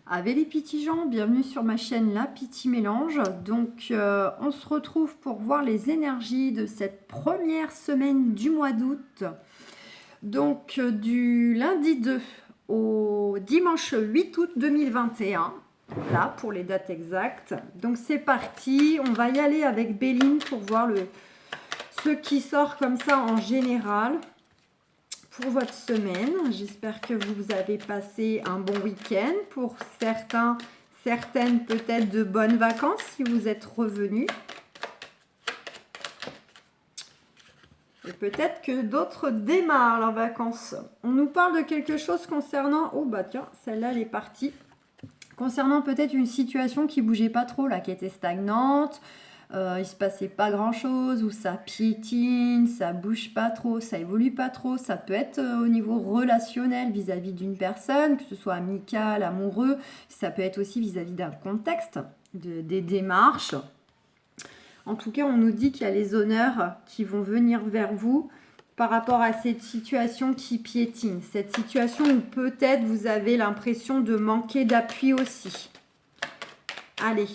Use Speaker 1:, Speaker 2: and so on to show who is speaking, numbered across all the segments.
Speaker 1: Avec les petits gens, bienvenue sur ma chaîne La Petite Mélange. Donc on se retrouve pour voir les énergies de cette première semaine du mois d'août. Donc du lundi 2 au dimanche 8 août 2021. Là pour les dates exactes. Donc c'est parti, on va y aller avec Béline pour voir ce qui sort comme ça en général pour votre semaine. J'espère que vous avez passé un bon week-end. Pour certains, certaines peut-être de bonnes vacances si vous êtes revenus. Et peut-être que d'autres démarrent leurs vacances. On nous parle de quelque chose concernant... Oh bah tiens, celle-là elle est partie. Concernant peut-être une situation qui bougeait pas trop, là, qui était stagnante. Il se passait pas grand chose, ou ça piétine, ça bouge pas trop, ça évolue pas trop. Ça peut être au niveau relationnel vis-à-vis d'une personne, que ce soit amical, amoureux. Ça peut être aussi vis-à-vis d'un contexte, des démarches. En tout cas, on nous dit qu'il y a les honneurs qui vont venir vers vous par rapport à cette situation qui piétine. Cette situation où peut-être vous avez l'impression de manquer d'appui aussi. Allez.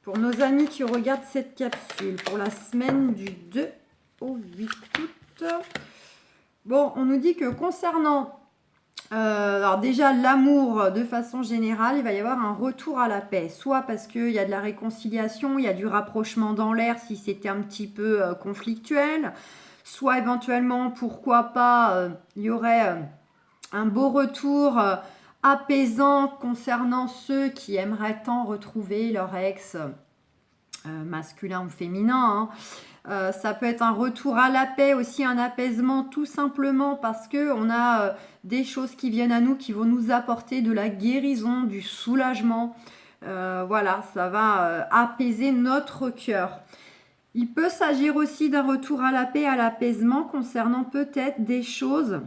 Speaker 1: Pour nos amis qui regardent cette capsule, pour la semaine du 2 au 8 août. Bon, on nous dit que concernant, alors déjà l'amour de façon générale, il va y avoir un retour à la paix. Soit parce qu'il y a de la réconciliation, il y a du rapprochement dans l'air si c'était un petit peu conflictuel. Soit éventuellement, pourquoi pas, il y aurait un beau retour apaisant concernant ceux qui aimeraient tant retrouver leur ex masculin ou féminin. Ça peut être un retour à la paix, aussi un apaisement, tout simplement parce que on a des choses qui viennent à nous, qui vont nous apporter de la guérison, du soulagement. Voilà, ça va apaiser notre cœur. Il peut s'agir aussi d'un retour à la paix, à l'apaisement concernant peut-être des choses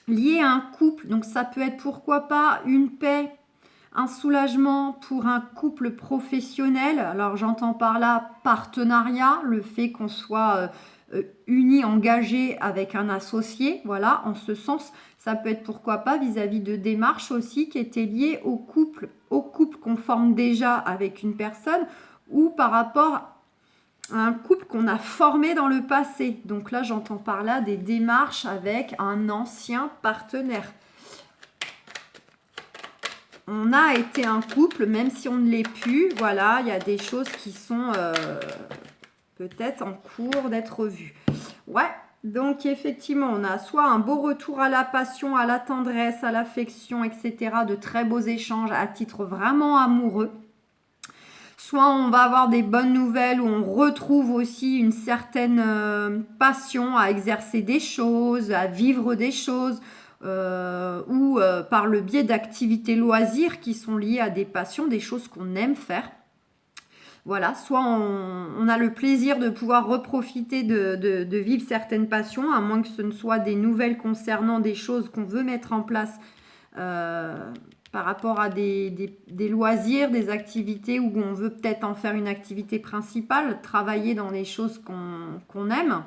Speaker 1: liées à un couple. Donc ça peut être pourquoi pas une paix, un soulagement pour un couple professionnel. Alors j'entends par là partenariat, le fait qu'on soit unis, engagés avec un associé. Voilà, en ce sens, ça peut être pourquoi pas vis-à-vis de démarches aussi qui étaient liées au couple qu'on forme déjà avec une personne ou par rapport un couple qu'on a formé dans le passé. Donc là, j'entends par là des démarches avec un ancien partenaire. On a été un couple, même si on ne l'est plus. Voilà, il y a des choses qui sont peut-être en cours d'être vues. Ouais, donc effectivement, on a soit un beau retour à la passion, à la tendresse, à l'affection, etc. De très beaux échanges à titre vraiment amoureux. Soit on va avoir des bonnes nouvelles où on retrouve aussi une certaine passion à exercer des choses, à vivre des choses, ou par le biais d'activités loisirs qui sont liées à des passions, des choses qu'on aime faire. Voilà, soit on a le plaisir de pouvoir reprofiter de vivre certaines passions, à moins que ce ne soit des nouvelles concernant des choses qu'on veut mettre en place par rapport à des loisirs, des activités où on veut peut-être en faire une activité principale, travailler dans les choses qu'on aime.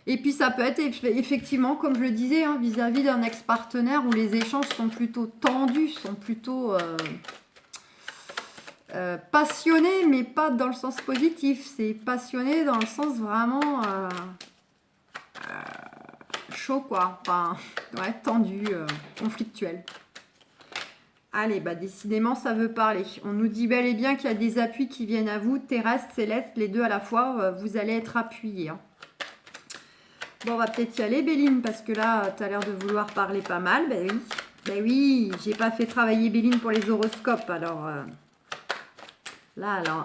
Speaker 1: Et puis ça peut être effectivement, comme je le disais, vis-à-vis d'un ex-partenaire où les échanges sont plutôt tendus, sont plutôt passionnés, mais pas dans le sens positif. C'est passionné dans le sens vraiment chaud, quoi. Enfin, ouais, tendu, conflictuel. Allez, bah décidément, ça veut parler. On nous dit bel et bien qu'il y a des appuis qui viennent à vous, terrestres, célestes, les deux à la fois, vous allez être appuyés. Bon, on va peut-être y aller, Béline, parce que là, tu as l'air de vouloir parler pas mal. Ben oui, j'ai pas fait travailler Béline pour les horoscopes, alors... Là, alors...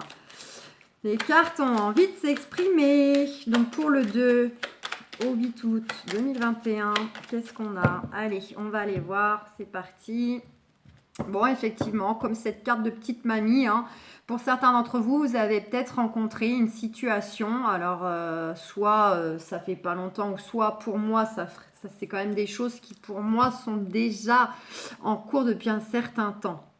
Speaker 1: Les cartes ont envie de s'exprimer. Donc, pour le 2 au 8 août 2021, qu'est-ce qu'on a? Allez, on va aller voir, c'est parti. Bon, effectivement, comme cette carte de petite mamie, pour certains d'entre vous, vous avez peut-être rencontré une situation. Alors, soit ça fait pas longtemps, ou soit pour moi, ça c'est quand même des choses qui pour moi sont déjà en cours depuis un certain temps.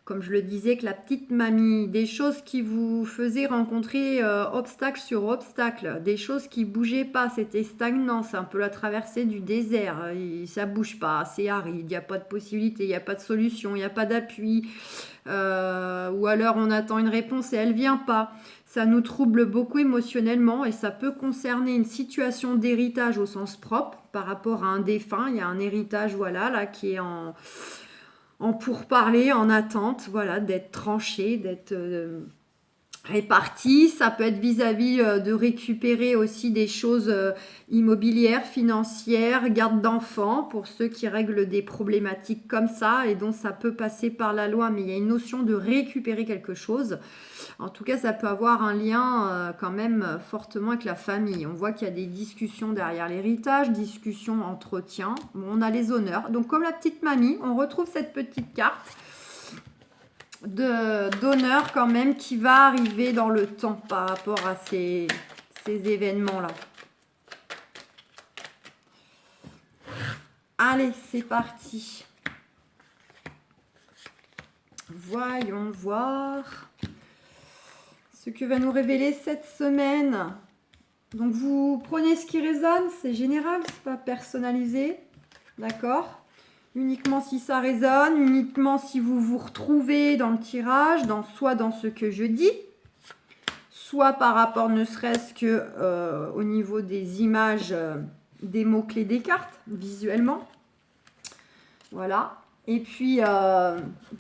Speaker 1: comme je le disais, que la petite mamie, des choses qui vous faisaient rencontrer obstacle sur obstacle, des choses qui bougeaient pas, c'était stagnant, c'est un peu la traversée du désert, ça bouge pas, c'est aride, il n'y a pas de possibilité, il n'y a pas de solution, il n'y a pas d'appui, ou alors on attend une réponse et elle vient pas. Ça nous trouble beaucoup émotionnellement et ça peut concerner une situation d'héritage au sens propre par rapport à un défunt. Il y a un héritage, voilà, là, qui est en pourparlers, en attente, voilà, d'être tranché, d'être réparti. Ça peut être vis-à-vis de récupérer aussi des choses immobilières, financières, garde d'enfants, pour ceux qui règlent des problématiques comme ça et dont ça peut passer par la loi, mais il y a une notion de récupérer quelque chose. En tout cas, ça peut avoir un lien quand même fortement avec la famille. On voit qu'il y a des discussions derrière l'héritage, discussions, entretien. Bon, on a les honneurs. Donc, comme la petite mamie, on retrouve cette petite carte d'honneur quand même qui va arriver dans le temps par rapport à ces événements-là. Allez, c'est parti. Voyons voir ce que va nous révéler cette semaine. Donc vous prenez ce qui résonne, c'est général, c'est pas personnalisé, d'accord? Uniquement si ça résonne, uniquement si vous vous retrouvez dans le tirage, soit dans ce que je dis, soit par rapport ne serait-ce que au niveau des images, des mots-clés des cartes, visuellement. Voilà. Et puis,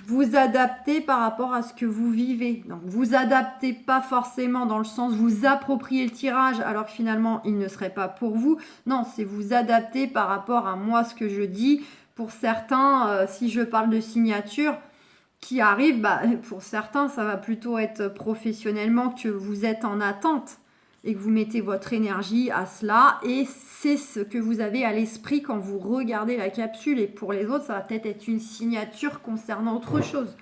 Speaker 1: vous adaptez par rapport à ce que vous vivez. Donc, vous adaptez pas forcément dans le sens vous appropriez le tirage alors que finalement, il ne serait pas pour vous. Non, c'est vous adapter par rapport à moi, ce que je dis. Pour certains, si je parle de signature qui arrive, pour certains, ça va plutôt être professionnellement que vous êtes en attente et que vous mettez votre énergie à cela, et c'est ce que vous avez à l'esprit quand vous regardez la capsule, et pour les autres, ça va peut-être être une signature concernant autre chose.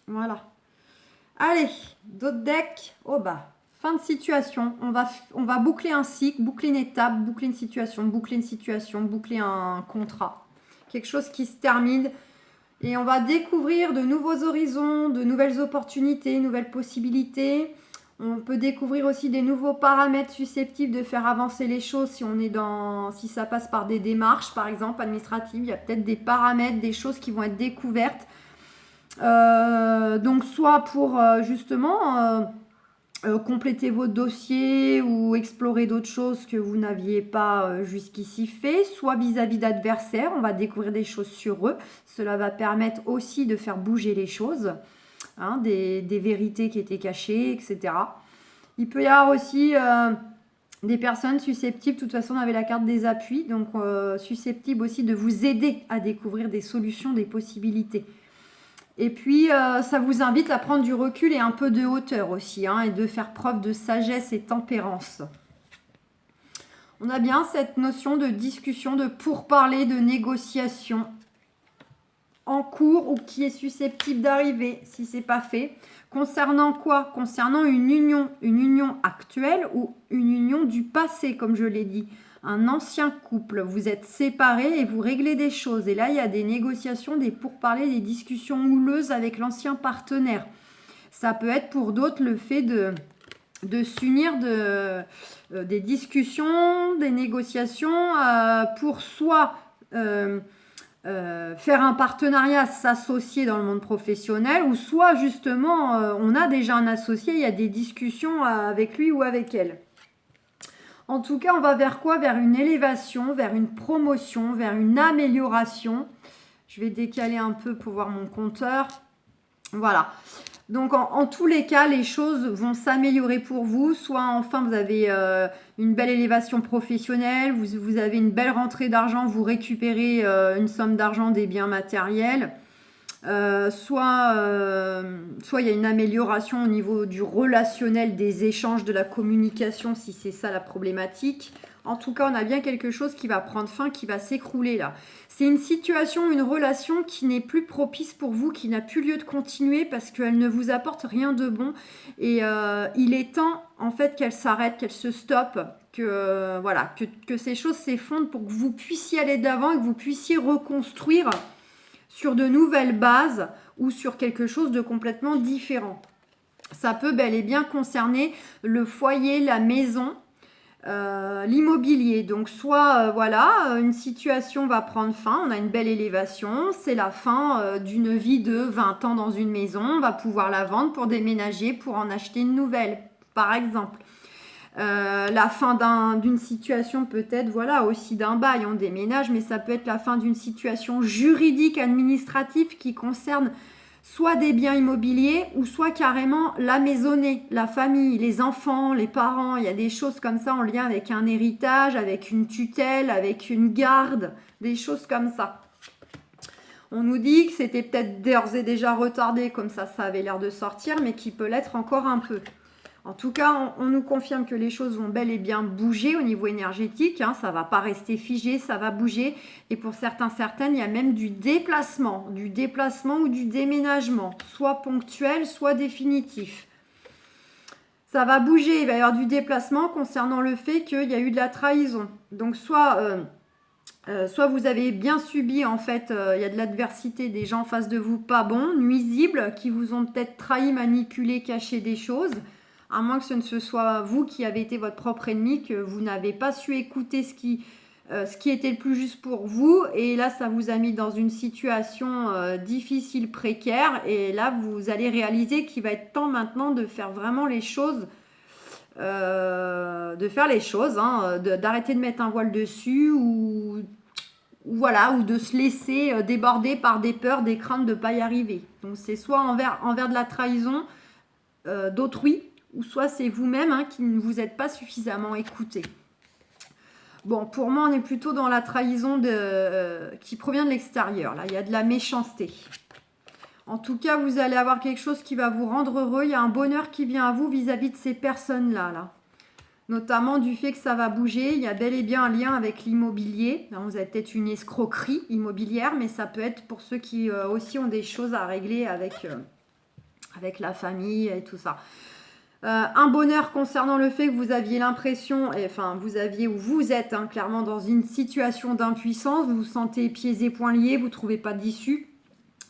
Speaker 1: Voilà. Allez, d'autres decks. Oh fin de situation. On va boucler un cycle, boucler une étape, boucler une situation, boucler un contrat. Quelque chose qui se termine. Et on va découvrir de nouveaux horizons, de nouvelles opportunités, nouvelles possibilités. On peut découvrir aussi des nouveaux paramètres susceptibles de faire avancer les choses si ça passe par des démarches, par exemple, administratives. Il y a peut-être des paramètres, des choses qui vont être découvertes. Donc, soit pour justement compléter votre dossier ou explorer d'autres choses que vous n'aviez pas jusqu'ici fait, soit vis-à-vis d'adversaires. On va découvrir des choses sur eux. Cela va permettre aussi de faire bouger les choses. Des vérités qui étaient cachées, etc. Il peut y avoir aussi des personnes susceptibles, de toute façon on avait la carte des appuis, donc susceptibles aussi de vous aider à découvrir des solutions, des possibilités. Et puis ça vous invite à prendre du recul et un peu de hauteur aussi, et de faire preuve de sagesse et tempérance. On a bien cette notion de discussion, de pourparler, de négociation en cours ou qui est susceptible d'arriver si c'est pas fait. Concernant quoi? Concernant une union actuelle ou une union du passé, comme je l'ai dit. Un ancien couple, vous êtes séparés et vous réglez des choses. Et là, il y a des négociations, des pourparlers, des discussions houleuses avec l'ancien partenaire. Ça peut être pour d'autres le fait de s'unir, des discussions, des négociations pour soit faire un partenariat, s'associer dans le monde professionnel, ou soit justement on a déjà un associé, il y a des discussions avec lui ou avec elle. En tout cas, on va vers quoi? Vers une élévation, vers une promotion, vers une amélioration. Je vais décaler un peu pour voir mon compteur. Voilà. Donc, en tous les cas, les choses vont s'améliorer pour vous. Soit, enfin, vous avez une belle élévation professionnelle, vous avez une belle rentrée d'argent, vous récupérez une somme d'argent, des biens matériels. Soit il y a une amélioration au niveau du relationnel, des échanges, de la communication, si c'est ça la problématique. En tout cas, on a bien quelque chose qui va prendre fin, qui va s'écrouler là. C'est une situation, une relation qui n'est plus propice pour vous, qui n'a plus lieu de continuer parce qu'elle ne vous apporte rien de bon. Et il est temps en fait qu'elle s'arrête, qu'elle se stoppe, que ces choses s'effondrent pour que vous puissiez aller d'avant et que vous puissiez reconstruire sur de nouvelles bases ou sur quelque chose de complètement différent. Ça peut bel et bien concerner le foyer, la maison, l'immobilier. Donc soit voilà, une situation va prendre fin, on a une belle élévation, c'est la fin d'une vie de 20 ans dans une maison, on va pouvoir la vendre pour déménager, pour en acheter une nouvelle, par exemple. La fin d'une situation peut-être, voilà, aussi d'un bail, on déménage, mais ça peut être la fin d'une situation juridique, administrative qui concerne soit des biens immobiliers ou soit carrément la maisonnée, la famille, les enfants, les parents. Il y a des choses comme ça en lien avec un héritage, avec une tutelle, avec une garde, des choses comme ça. On nous dit que c'était peut-être d'ores et déjà retardé, comme ça avait l'air de sortir, mais qui peut l'être encore un peu. En tout cas, on nous confirme que les choses vont bel et bien bouger au niveau énergétique. Ça ne va pas rester figé, ça va bouger. Et pour certaines, il y a même du déplacement ou du déménagement, soit ponctuel, soit définitif. Ça va bouger, il va y avoir du déplacement concernant le fait qu'il y a eu de la trahison. Donc soit vous avez bien subi, en fait, il y a de l'adversité, des gens en face de vous pas bons, nuisibles, qui vous ont peut-être trahi, manipulé, caché des choses. À moins que ce ne soit vous qui avez été votre propre ennemi, que vous n'avez pas su écouter ce qui était le plus juste pour vous. Et là, ça vous a mis dans une situation difficile, précaire. Et là, vous allez réaliser qu'il va être temps maintenant de faire vraiment les choses, d'arrêter de mettre un voile dessus ou de se laisser déborder par des peurs, des craintes de ne pas y arriver. Donc, c'est soit envers de la trahison d'autrui, ou soit c'est vous-même qui ne vous êtes pas suffisamment écouté. Bon, pour moi, on est plutôt dans la trahison qui provient de l'extérieur. Là, il y a de la méchanceté. En tout cas, vous allez avoir quelque chose qui va vous rendre heureux. Il y a un bonheur qui vient à vous vis-à-vis de ces personnes-là. Notamment du fait que ça va bouger. Il y a bel et bien un lien avec l'immobilier. Vous avez peut-être une escroquerie immobilière, mais ça peut être pour ceux qui aussi ont des choses à régler avec la famille et tout ça. Un bonheur concernant le fait que vous aviez l'impression, vous êtes clairement dans une situation d'impuissance, vous vous sentez pieds et poings liés, vous ne trouvez pas d'issue.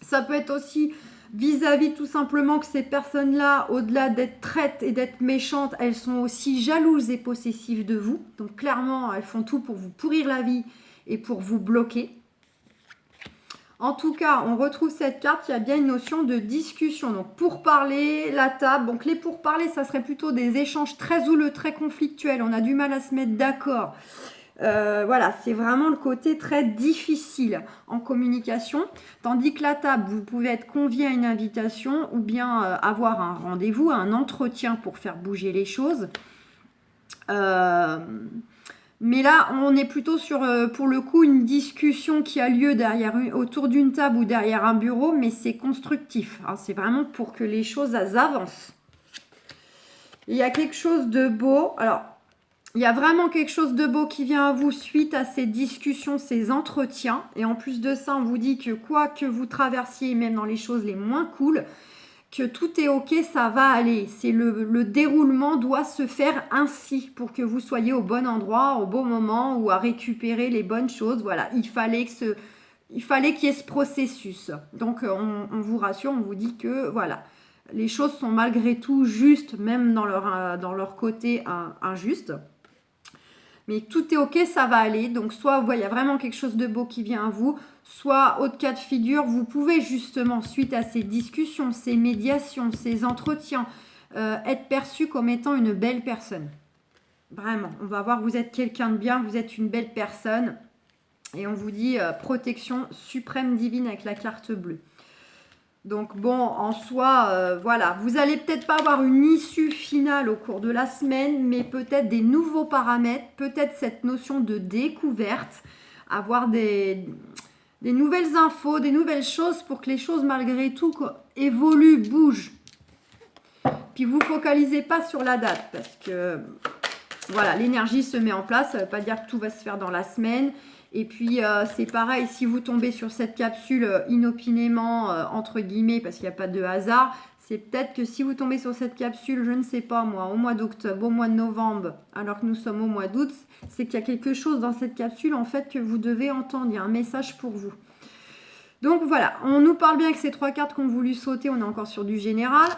Speaker 1: Ça peut être aussi vis-à-vis tout simplement que ces personnes-là, au-delà d'être traites et d'être méchantes, elles sont aussi jalouses et possessives de vous. Donc clairement, elles font tout pour vous pourrir la vie et pour vous bloquer. En tout cas, on retrouve cette carte, il y a bien une notion de discussion. Donc, pourparler, la table. Donc, les pourparlers, ça serait plutôt des échanges très houleux, très conflictuels. On a du mal à se mettre d'accord. Voilà, c'est vraiment le côté très difficile en communication. Tandis que la table, vous pouvez être convié à une invitation ou bien avoir un rendez-vous, un entretien pour faire bouger les choses. Mais là, on est plutôt sur, pour le coup, une discussion qui a lieu autour d'une table ou derrière un bureau, mais c'est constructif. C'est vraiment pour que les choses avancent. Il y a quelque chose de beau. Alors, il y a vraiment quelque chose de beau qui vient à vous suite à ces discussions, ces entretiens. Et en plus de ça, on vous dit que quoi que vous traversiez, même dans les choses les moins cool, que tout est ok, ça va aller. C'est le déroulement doit se faire ainsi pour que vous soyez au bon endroit, au bon moment ou à récupérer les bonnes choses. Voilà, il fallait qu'il y ait ce processus. Donc, on vous rassure, on vous dit que voilà, les choses sont malgré tout justes, même dans leur côté injuste. Mais tout est ok, ça va aller. Donc, soit il y a vraiment quelque chose de beau qui vient à vous, soit, autre cas de figure, vous pouvez justement, suite à ces discussions, ces médiations, ces entretiens, être perçu comme étant une belle personne. Vraiment, on va voir, vous êtes quelqu'un de bien, vous êtes une belle personne. Et on vous dit protection suprême divine avec la carte bleue. Donc bon, en soi, voilà, vous allez peut-être pas avoir une issue finale au cours de la semaine, mais peut-être des nouveaux paramètres, peut-être cette notion de découverte, avoir des nouvelles infos, des nouvelles choses pour que les choses malgré tout évoluent, bougent. Puis vous focalisez pas sur la date parce que voilà, l'énergie se met en place, ça ne veut pas dire que tout va se faire dans la semaine. Et puis, c'est pareil, si vous tombez sur cette capsule inopinément, entre guillemets, parce qu'il n'y a pas de hasard, c'est peut-être que si vous tombez sur cette capsule, je ne sais pas moi, au mois d'octobre, au mois de novembre, alors que nous sommes au mois d'août, c'est qu'il y a quelque chose dans cette capsule, en fait, que vous devez entendre. Il y a un message pour vous. Donc voilà, on nous parle bien que ces 3 cartes qu'on voulu sauter, on est encore sur du général.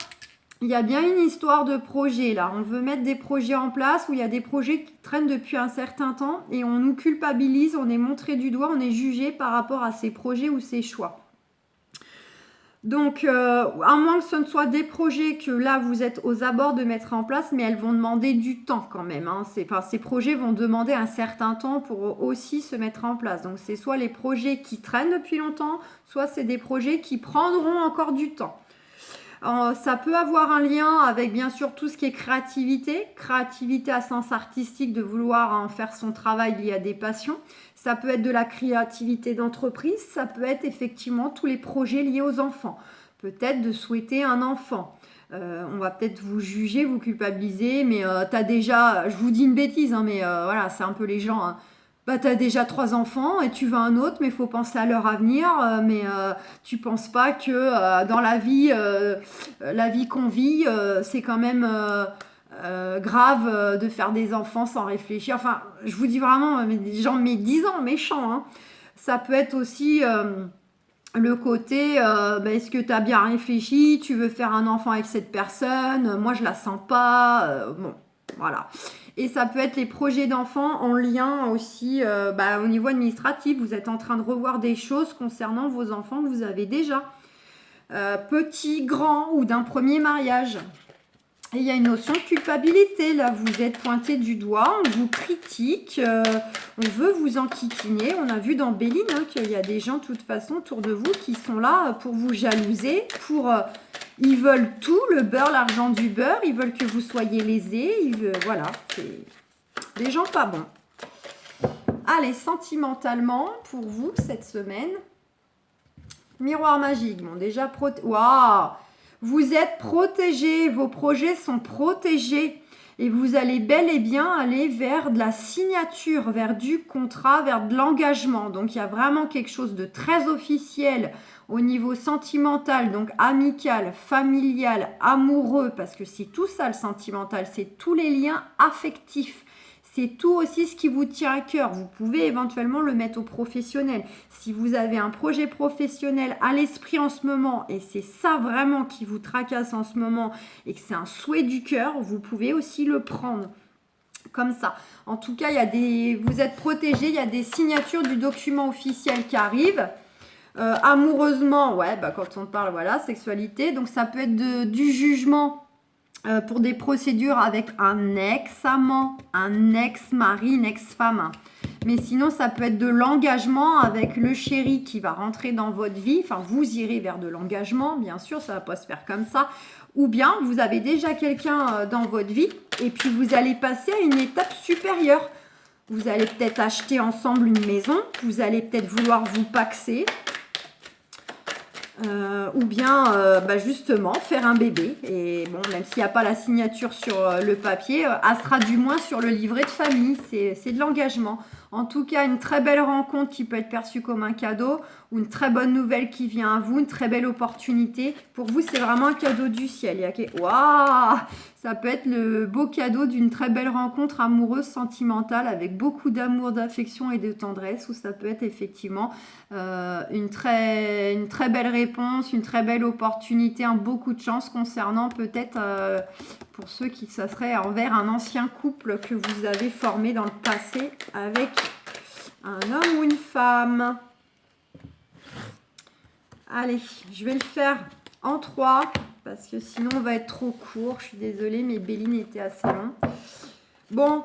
Speaker 1: Il y a bien une histoire de projet là. On veut mettre des projets en place où il y a des projets qui traînent depuis un certain temps et on nous culpabilise, on est montré du doigt, on est jugé par rapport à ces projets ou ces choix. Donc, à moins que ce ne soit des projets que là, vous êtes aux abords de mettre en place, mais elles vont demander du temps quand même. Hein. Ces projets vont demander un certain temps pour aussi se mettre en place. Donc, c'est soit les projets qui traînent depuis longtemps, soit c'est des projets qui prendront encore du temps. Ça peut avoir un lien avec bien sûr tout ce qui est créativité à sens artistique, de vouloir en faire son travail lié à des passions. Ça peut être de la créativité d'entreprise, ça peut être effectivement tous les projets liés aux enfants. Peut-être de souhaiter un enfant. On va peut-être vous juger, vous culpabiliser, mais t'as déjà, je vous dis une bêtise, hein, mais voilà, c'est un peu les gens... Hein. Bah, tu as déjà 3 enfants et tu veux un autre, mais il faut penser à leur avenir. Mais tu penses pas que dans la vie qu'on vit, c'est quand même grave de faire des enfants sans réfléchir. Enfin, je vous dis vraiment, des gens mais 10 ans méchants. Hein. Ça peut être aussi le côté, est-ce que tu as bien réfléchi, tu veux faire un enfant avec cette personne, moi je la sens pas. Bon, voilà. Et ça peut être les projets d'enfants en lien aussi au niveau administratif. Vous êtes en train de revoir des choses concernant vos enfants que vous avez déjà. Petits, grands ou d'un premier mariage. Et il y a une notion de culpabilité. Là, vous êtes pointé du doigt, on vous critique, on veut vous enquiquiner. On a vu dans Béline qu'il y a des gens de toute façon autour de vous qui sont là pour vous jalouser, ils veulent tout, le beurre, l'argent du beurre. Ils veulent que vous soyez lésés. Voilà, c'est des gens pas bons. Allez, sentimentalement, pour vous, cette semaine. Miroir magique. Bon, déjà, waouh! Vous êtes protégés. Vos projets sont protégés. Et vous allez bel et bien aller vers de la signature, vers du contrat, vers de l'engagement. Donc, il y a vraiment quelque chose de très officiel au niveau sentimental, donc amical, familial, amoureux, parce que c'est tout ça le sentimental, c'est tous les liens affectifs. C'est tout aussi ce qui vous tient à cœur. Vous pouvez éventuellement le mettre au professionnel. Si vous avez un projet professionnel à l'esprit en ce moment, et c'est ça vraiment qui vous tracasse en ce moment, et que c'est un souhait du cœur, vous pouvez aussi le prendre comme ça. En tout cas, vous êtes protégés, il y a des signatures du document officiel qui arrivent. Amoureusement, quand on parle, sexualité, donc ça peut être du jugement pour des procédures avec un ex-amant, un ex-mari, une ex-femme. Mais sinon, ça peut être de l'engagement avec le chéri qui va rentrer dans votre vie. Enfin, vous irez vers de l'engagement, bien sûr, ça ne va pas se faire comme ça. Ou bien, vous avez déjà quelqu'un dans votre vie et puis vous allez passer à une étape supérieure. Vous allez peut-être acheter ensemble une maison, vous allez peut-être vouloir vous paxer. Ou bien justement faire un bébé. Et bon, même s'il n'y a pas la signature sur le papier, elle sera du moins sur le livret de famille. C'est de l'engagement. En tout cas, une très belle rencontre qui peut être perçue comme un cadeau ou une très bonne nouvelle qui vient à vous, une très belle opportunité. Pour vous, c'est vraiment un cadeau du ciel. Waouh! Ça peut être le beau cadeau d'une très belle rencontre amoureuse, sentimentale, avec beaucoup d'amour, d'affection et de tendresse, ou ça peut être effectivement une très belle réponse, une très belle opportunité, un beaucoup de chance concernant peut-être pour ceux qui ça serait envers un ancien couple que vous avez formé dans le passé avec un homme ou une femme. Allez, je vais le faire en 3 parce que sinon on va être trop court. Je suis désolée, mais Béline était assez long. Bon,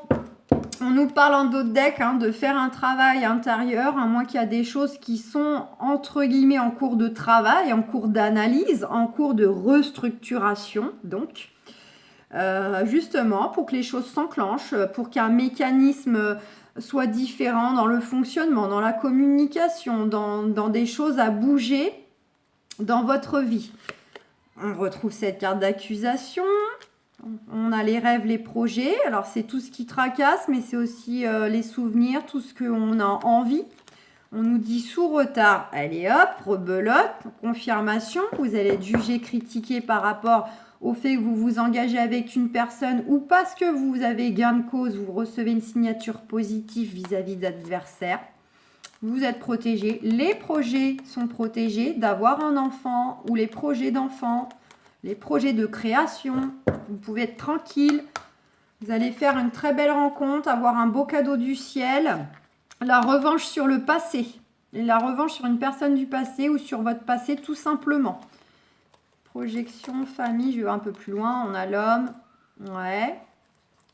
Speaker 1: on nous parle en d'autres decks de faire un travail intérieur, à moins qu'il y a des choses qui sont entre guillemets en cours de travail, en cours d'analyse, en cours de restructuration. Donc, justement, pour que les choses s'enclenchent, pour qu'un mécanisme soit différent dans le fonctionnement, dans la communication, dans des choses à bouger dans votre vie. On retrouve cette carte d'accusation. On a les rêves, les projets. Alors, c'est tout ce qui tracasse, mais c'est aussi les souvenirs, tout ce qu'on a envie. On nous dit sous retard. Allez hop, rebelote, confirmation. Vous allez être jugé, critiqué par rapport au fait que vous vous engagez avec une personne ou parce que vous avez gain de cause, vous recevez une signature positive vis-à-vis d'adversaire. vous êtes protégé. Les projets sont protégés d'avoir un enfant ou les projets d'enfants, les projets de création. Vous pouvez être tranquille. Vous allez faire une très belle rencontre, avoir un beau cadeau du ciel. La revanche sur le passé. Et la revanche sur une personne du passé ou sur votre passé tout simplement. Projection, famille, je vais un peu plus loin. On a l'homme. Ouais.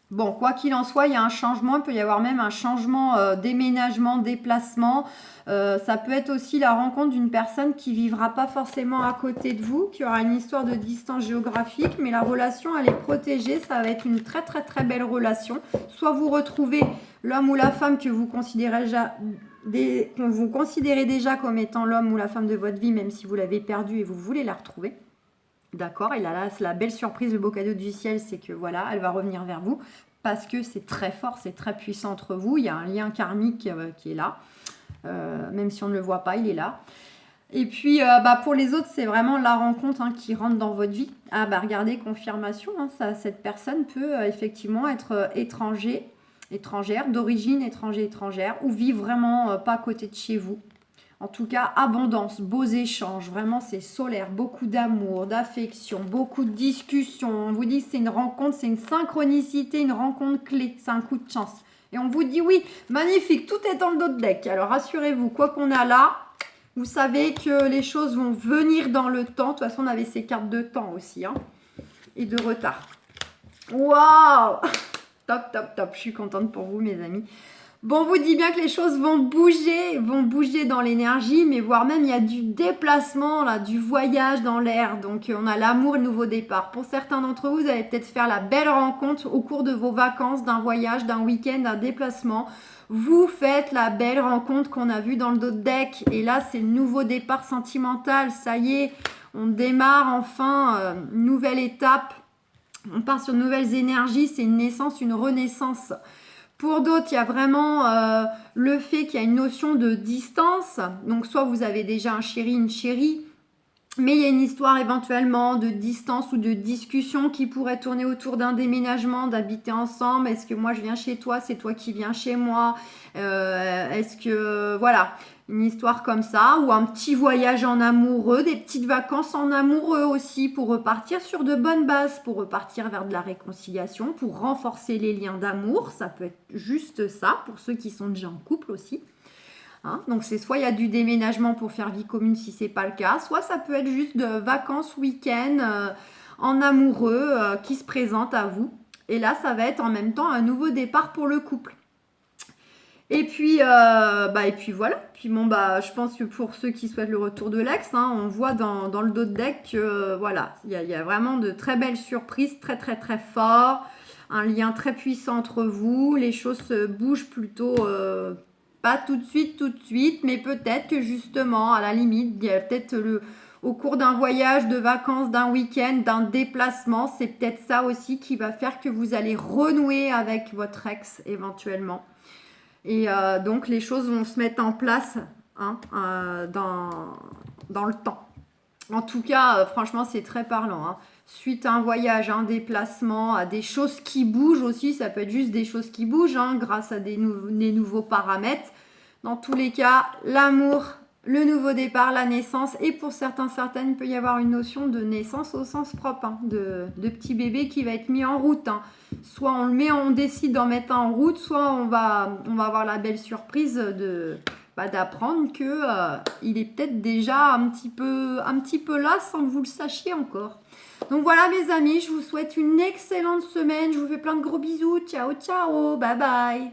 Speaker 1: Bon, quoi qu'il en soit, il y a un changement. Il peut y avoir même un changement déménagement, déplacement. Ça peut être aussi la rencontre d'une personne qui vivra pas forcément à côté de vous, qui aura une histoire de distance géographique, mais la relation, elle est protégée. Ça va être une très, très, très belle relation. Soit vous retrouvez l'homme ou la femme que vous considérez déjà comme étant l'homme ou la femme de votre vie, même si vous l'avez perdu et vous voulez la retrouver. D'accord, et là, la belle surprise, le beau cadeau du ciel, c'est que voilà, elle va revenir vers vous parce que c'est très fort, c'est très puissant entre vous. Il y a un lien karmique qui est là, même si on ne le voit pas, il est là. Et puis, pour les autres, c'est vraiment la rencontre qui rentre dans votre vie. Ah, regardez, confirmation, cette personne peut effectivement être étrangère, d'origine étrangère, ou vivre vraiment pas à côté de chez vous. En tout cas, abondance, beaux échanges, vraiment c'est solaire, beaucoup d'amour, d'affection, beaucoup de discussions. On vous dit que c'est une rencontre, c'est une synchronicité, une rencontre clé, c'est un coup de chance. Et on vous dit oui, magnifique, tout est dans le dos de deck. Alors rassurez-vous, quoi qu'on a là, vous savez que les choses vont venir dans le temps. De toute façon, on avait ces cartes de temps aussi, et de retard. Waouh! Top, top, top, je suis contente pour vous mes amis. Bon, on vous dit bien que les choses vont bouger dans l'énergie, mais voire même il y a du déplacement, là, du voyage dans l'air. Donc on a l'amour et le nouveau départ. Pour certains d'entre vous, vous allez peut-être faire la belle rencontre au cours de vos vacances, d'un voyage, d'un week-end, d'un déplacement. Vous faites la belle rencontre qu'on a vue dans le dos de deck. Et là, c'est le nouveau départ sentimental. Ça y est, on démarre enfin une nouvelle étape. On part sur de nouvelles énergies. C'est une naissance, une renaissance. Pour d'autres, il y a vraiment le fait qu'il y a une notion de distance. Donc, soit vous avez déjà un chéri, une chérie, mais il y a une histoire éventuellement de distance ou de discussion qui pourrait tourner autour d'un déménagement, d'habiter ensemble. Est-ce que moi je viens chez toi, c'est toi qui viens chez moi? Est-ce que, voilà, une histoire comme ça, ou un petit voyage en amoureux, des petites vacances en amoureux aussi, pour repartir sur de bonnes bases, pour repartir vers de la réconciliation, pour renforcer les liens d'amour. Ça peut être juste ça, pour ceux qui sont déjà en couple aussi. Donc c'est soit il y a du déménagement pour faire vie commune si c'est pas le cas, soit ça peut être juste de vacances, week-end en amoureux qui se présentent à vous. Et là, ça va être en même temps un nouveau départ pour le couple. Et puis, voilà. Puis bon, je pense que pour ceux qui souhaitent le retour de l'ex, on voit dans le dos de deck que voilà, il y a vraiment de très belles surprises, très très très fort, un lien très puissant entre vous. Les choses se bougent plutôt pas tout de suite, mais peut-être que justement, à la limite, il y a peut-être au cours d'un voyage, de vacances, d'un week-end, d'un déplacement, c'est peut-être ça aussi qui va faire que vous allez renouer avec votre ex éventuellement. Et donc, les choses vont se mettre en place dans le temps. En tout cas, franchement, c'est très parlant. Suite à un voyage, un déplacement, à des choses qui bougent aussi, ça peut être juste des choses qui bougent grâce à des nouveaux paramètres. Dans tous les cas, l'amour, le nouveau départ, la naissance, et pour certaines, il peut y avoir une notion de naissance au sens propre, de petit bébé qui va être mis en route. Soit on décide d'en mettre un en route, soit on va avoir la belle surprise d'apprendre que il est peut-être déjà un petit peu là sans que vous le sachiez encore. Donc voilà mes amis, je vous souhaite une excellente semaine, je vous fais plein de gros bisous, ciao ciao, bye bye.